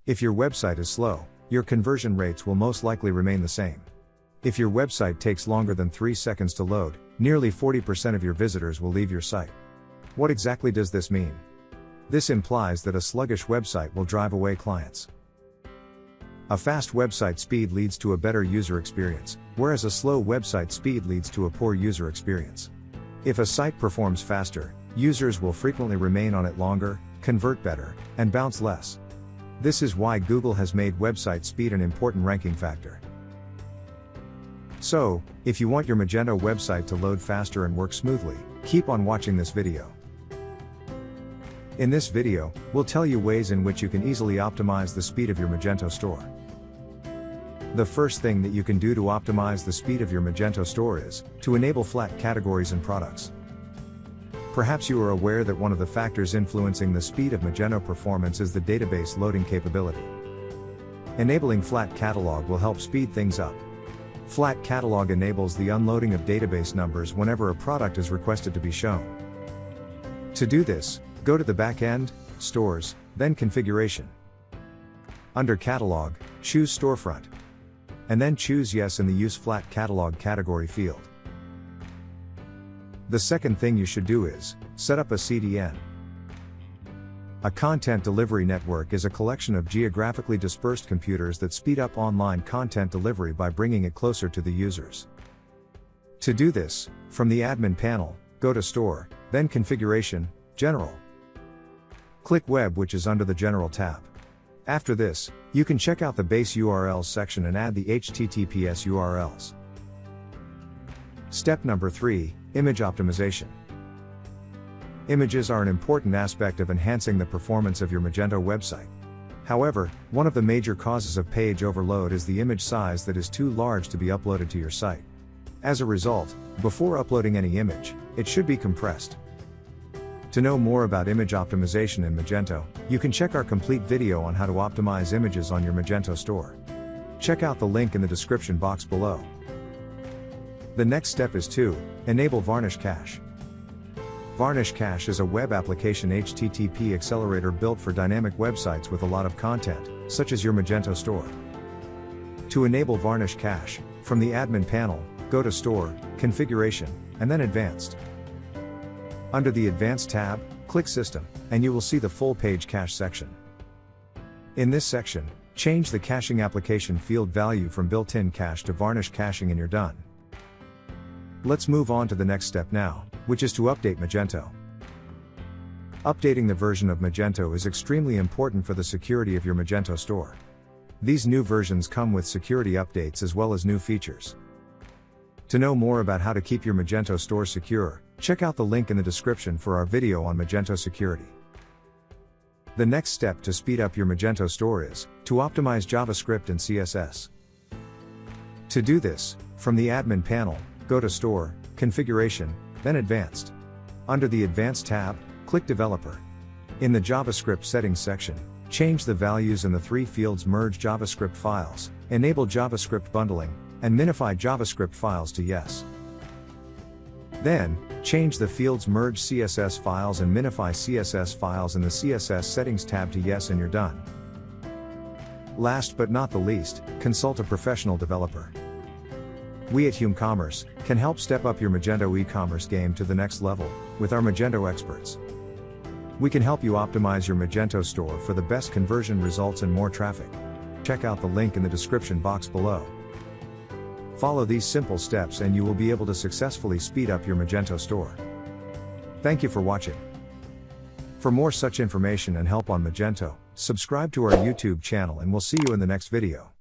If your website is slow, your conversion rates will most likely remain the same. If your website takes longer than 3 seconds to load, nearly 40% of your visitors will leave your site. What exactly does this mean? This implies that a sluggish website will drive away clients. A fast website speed leads to a better user experience, whereas a slow website speed leads to a poor user experience. If a site performs faster, users will frequently remain on it longer, convert better, and bounce less. This is why Google has made website speed an important ranking factor. So, if you want your Magento website to load faster and work smoothly, keep on watching this video. In this video, we'll tell you ways in which you can easily optimize the speed of your Magento store. The first thing that you can do to optimize the speed of your Magento store is to enable flat categories and products. Perhaps you are aware that one of the factors influencing the speed of Magento performance is the database loading capability. Enabling flat catalog will help speed things up. Flat catalog enables the unloading of database numbers whenever a product is requested to be shown. To do this, go to the backend, Stores, then Configuration. Under Catalog, choose Storefront. And then choose Yes in the Use Flat Catalog category field. The second thing you should do is set up a CDN. A content delivery network is a collection of geographically dispersed computers that speed up online content delivery by bringing it closer to the users. To do this, from the admin panel, go to Store, then Configuration, General. Click Web, which is under the General tab. After this, you can check out the base URLs section and add the HTTPS URLs. Step number 3, Image Optimization. Images are an important aspect of enhancing the performance of your Magento website. However, one of the major causes of page overload is the image size that is too large to be uploaded to your site. As a result, before uploading any image, it should be compressed. To know more about image optimization in Magento, you can check our complete video on how to optimize images on your Magento store. Check out the link in the description box below. The next step is to enable Varnish Cache. Varnish Cache is a web application HTTP accelerator built for dynamic websites with a lot of content, such as your Magento store. To enable Varnish Cache, from the admin panel, go to Store, Configuration, and then Advanced. Under the Advanced tab, click System, and you will see the full page cache section. In this section, change the caching application field value from built-in cache to Varnish caching and you're done. Let's move on to the next step now, which is to update Magento. Updating the version of Magento is extremely important for the security of your Magento store. These new versions come with security updates as well as new features. To know more about how to keep your Magento store secure, check out the link in the description for our video on Magento security. The next step to speed up your Magento store is to optimize JavaScript and CSS. To do this, from the admin panel, go to Store, Configuration, then Advanced. Under the Advanced tab, click Developer. In the JavaScript settings section, change the values in the 3 fields Merge JavaScript files, enable JavaScript bundling, and minify JavaScript files to Yes. Then, change the fields Merge CSS files and minify CSS files in the CSS settings tab to Yes and you're done. Last but not the least, consult a professional developer. We at HumCommerce can help step up your Magento e-commerce game to the next level with our Magento experts. We can help you optimize your Magento store for the best conversion results and more traffic. Check out the link in the description box below. Follow these simple steps and you will be able to successfully speed up your Magento store. Thank you for watching. For more such information and help on Magento, subscribe to our YouTube channel and we'll see you in the next video.